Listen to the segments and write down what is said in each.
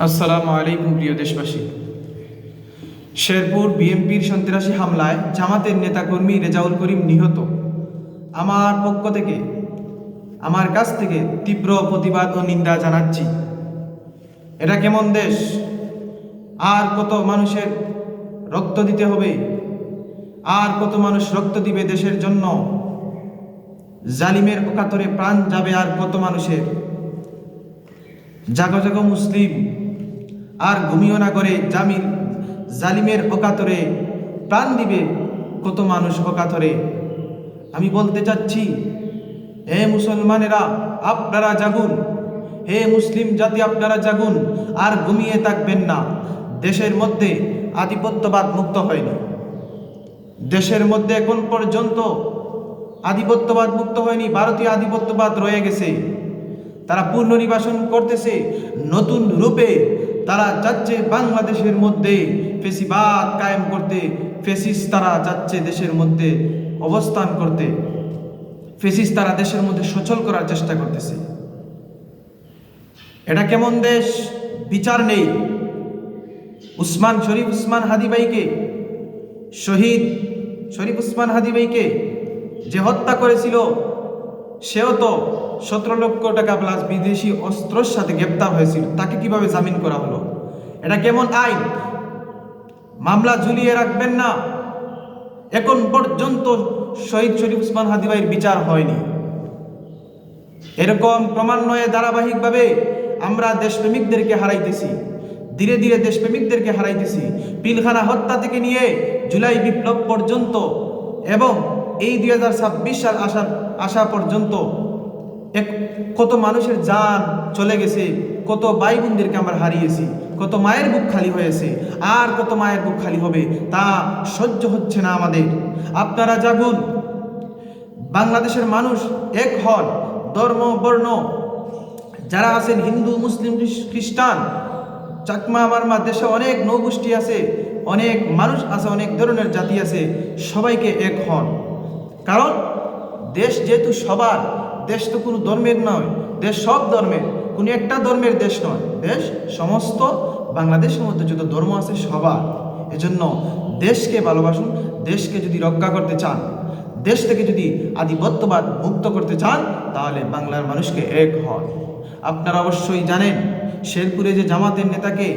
আসসালামু আলাইকুম প্রিয় দেশবাসী। শেরপুর বিএনপির সন্ত্রাসী হামলায় জামাতের নেতাকর্মী রেজাউল করিম নিহত। আমার পক্ষ থেকে, আমার কাছ থেকে তীব্র প্রতিবাদ ও নিন্দা জানাচ্ছি। এটা কেমন দেশ? আর কত মানুষের রক্ত দিতে হবে? আর কত মানুষ রক্ত দিবে দেশের জন্য? জালিমের অকাতরে প্রাণ যাবে আর কত মানুষের? জাগো জাগো মুসলিম, আর ঘুমিও না করে জালিমের অকাতরে প্রাণ দিবে কত মানুষ অকাতরে। আমি বলতে চাচ্ছি, হে মুসলমানেরা, আপনারা জাগুন। হে মুসলিম জাতি, আপনারা জাগুন, আর ঘুমিয়ে থাকবেন না। দেশের মধ্যে আধিপত্যবাদ মুক্ত হয়নি। দেশের মধ্যে এখন পর্যন্ত আধিপত্যবাদ মুক্ত হয়নি, ভারতীয় আধিপত্যবাদ রয়ে গেছে। তারা পুনর্নিবাসন করতেছে নতুন রূপে। তারা যাচ্ছে বাংলাদেশের মধ্যে ফেসিবাদ কায়েম করতে। ফেসিস্ট তারা যাচ্ছে দেশের মধ্যে অবস্থান করতে। ফেসিস্ট তারা দেশের মধ্যে সচল করার চেষ্টা করতেছে। এটা কেমন দেশ? বিচার নেই। শরীফ উসমান হাদি ভাইকে, শহীদ শরীফ উসমান হাদি ভাইকে যে হত্যা করেছিল, সেও তো 17 লক্ষ টাকা প্লাস বিদেশি অস্ত্রের সাথে গ্রেপ্তার হয়েছিল। তাকে কিভাবে জামিন করা হলো? এটা কেমন আইন? মামলা ঝুলিয়ে রাখবেন না। এখন পর্যন্ত শহীদ শরীফ উসমান হাদি ভাইয়ের বিচার হয়নি। এরকম ক্রমান্বয়ে ধারাবাহিকভাবে আমরা দেশপ্রেমিকদেরকে হারাইতেছি। ধীরে ধীরে দেশপ্রেমিকদেরকে হারাইতেছি। পিলখানা হত্যা থেকে নিয়ে জুলাই বিপ্লব পর্যন্ত এবং এই 2026 সাল আসা পর্যন্ত কত মানুষের জান চলে গেছে, কত ভাই বোনদেরকে আমরা হারিয়েছি, কত মায়ের বুক খালি হয়েছে, আর কত মায়ের বুক খালি হবে তা সহ্য হচ্ছে না আমাদের। আপনারা জাগুন। বাংলাদেশের মানুষ এক হন। ধর্ম বর্ণ যারা আছেন, হিন্দু মুসলিম খ্রিস্টান চাকমা মারমা, দেশে অনেক নৌগোষ্ঠী আছে, অনেক মানুষ আছে, অনেক ধরনের জাতি আছে, সবাইকে এক হন। কারণ দেশ যেহেতু সবার, দেশ তো কোনো ধর্মের নয়, দেশ সব ধর্মের, কোনো একটা ধর্মের দেশ নয়। দেশ সমস্ত বাংলাদেশের মধ্যে যত ধর্ম আছে সবার। এজন্য দেশকে ভালোবাসুন। দেশকে যদি রক্ষা করতে চান, দেশ থেকে যদি আধিপত্যবাদ মুক্ত করতে চান, তাহলে বাংলার মানুষকে এক হন। আপনারা অবশ্যই জানেন, শেরপুরে যে জামাতের নেতাকে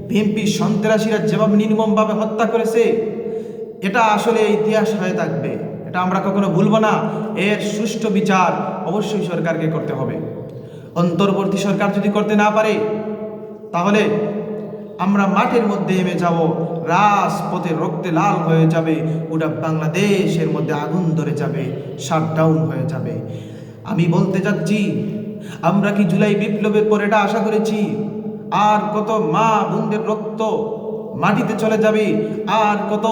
বিএনপি সন্ত্রাসীরা যেভাবে নির্মমভাবে হত্যা করেছে, এটা আসলে ইতিহাস হয়ে থাকবে। এটা আমরা কখনো ভুলব না। এর সুষ্ঠু বিচার অবশ্যই সরকারকে করতে হবে। অন্তর্বর্তী সরকার যদি করতে না পারে, তাহলে আমরা মাঠের মধ্যে নেমে যাব, রাজপথে রক্তে লাল হয়ে যাবে, ওটা বাংলাদেশের মধ্যে আগুন ধরে যাবে, শাটডাউন হয়ে যাবে। আমি বলতে চাচ্ছি, আমরা কি জুলাই বিপ্লবের পর এটা আশা করেছি আর কত মা বোনদের রক্ত মাটিতে চলে যাবে, আর কত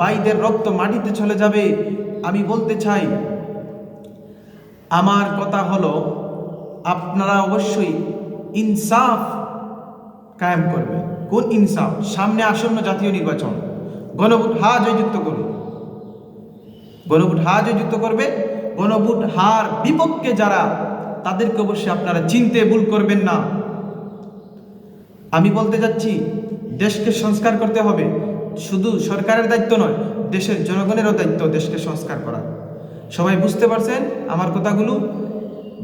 ভাইদের রক্ত মাটিতে চলে যাবে? আমি বলতে চাই, আমার কথা হলো, আপনারা অবশ্যই ইনসাফ কায়েম করবেন। কোন ইনসাফ? সামনে আসন্ন জাতীয় নির্বাচন, গণভোট হা জয়যুক্ত করুন। গণভোট হা জয়যুক্ত করবে। গণভোট হার বিপক্ষে যারা, তাদেরকে অবশ্যই আপনারা চিনতে ভুল করবেন না। আমি বলতে যাচ্ছি, দেশকে সংস্কার করতে হবে। শুধু সরকারের দায়িত্ব নয়, দেশের জনগণেরও দায়িত্ব দেশকে সংস্কার করা। সবাই বুঝতে পারছেন আমার কথাগুলো?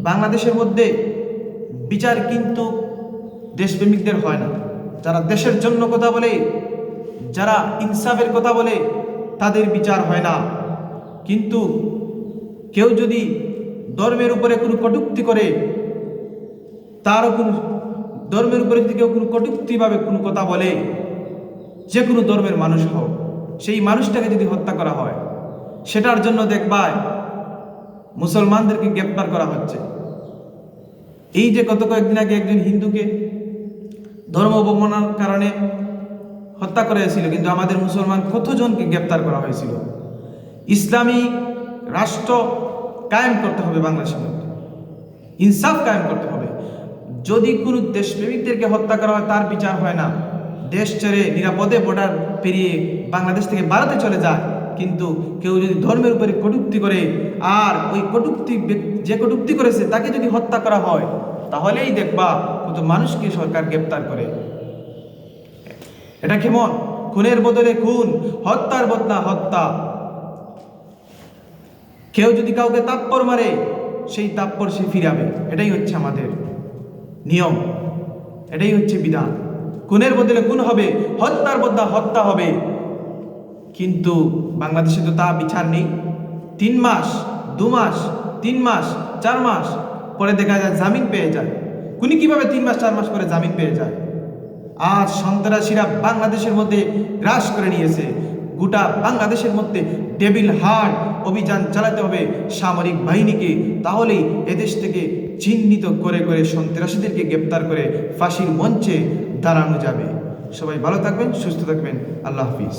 বাংলাদেশের মধ্যে বিচার কিন্তু দেশপ্রেমিকদের হয় না। যারা দেশের জন্য কথা বলে, যারা ইনসাফের কথা বলে, তাদের বিচার হয় না। কিন্তু কেউ যদি ধর্মের উপরে কোনো কটূক্তি করে, তারও কোনো ধর্মের উপরে যদি কেউ কোনো কটূক্তিভাবে কোনো কথা বলে, যে কোনো ধর্মের মানুষ হোক, সেই মানুষটাকে যদি হত্যা করা হয়, সেটার জন্য দেখবায় মুসলমানদেরকে গ্রেপ্তার করা হচ্ছে। এই যে গত কয়েকদিন আগে একজন হিন্দুকে ধর্ম অবমাননার কারণে হত্যা করা হয়েছিল, কিন্তু আমাদের মুসলমান কতজনকে গ্রেপ্তার করা হয়েছিল। ইসলামী রাষ্ট্র কায়েম করতে হবে বাংলাদেশের মধ্যে, ইনসাফ কায়েম করতে হবে। যদি কোনো দেশপ্রেমিকদেরকে হত্যা করা হয়, তার বিচার হয় না। দেশ ছেড়ে নিরাপদে বর্ডার পেরিয়ে বাংলাদেশ থেকে ভারতে চলে যায়। কিন্তু কেউ যদি ধর্মের উপরে কটূক্তি করে, আর ওই যে কটূক্তি করেছে তাকে যদি হত্যা করা হয়, তাহলেই দেখবা কত মানুষকে সরকার গ্রেপ্তার করে। এটা কেমন? খুনের বদলে খুন, হত্যার বদলা হত্যা। কেউ যদি কাউকে তাপ্পর মারে, সেই তাপ্পর সে ফিরাবে। এটাই হচ্ছে আমাদের নিয়ম, এটাই হচ্ছে বিধান। খুনের বদলে খুন হবে, হত্যার বদলা হত্যা হবে। কিন্তু বাংলাদেশে তো তা বিচার নেই। 3 মাস, 2 মাস, 3 মাস, 4 মাস পরে দেখা যায় জামিন পেয়ে যায়। খুনি কিভাবে 3 মাস 4 মাস পরে জামিন পেয়ে যায়? আজ সন্ত্রাসীরা বাংলাদেশের মধ্যে গ্রাস করে নিয়েছে। গোটা বাংলাদেশের মধ্যে ডেভিল হার্ট অভিযান চালাতে হবে সামরিক বাহিনীকে, তাহলেই এদেশ থেকে চিহ্নিত করে করে সন্ত্রাসীদেরকে গ্রেপ্তার করে ফাঁসির মঞ্চে দাঁড়ানো যাবে। সবাই ভালো থাকবেন, সুস্থ থাকবেন। আল্লাহ হাফিজ।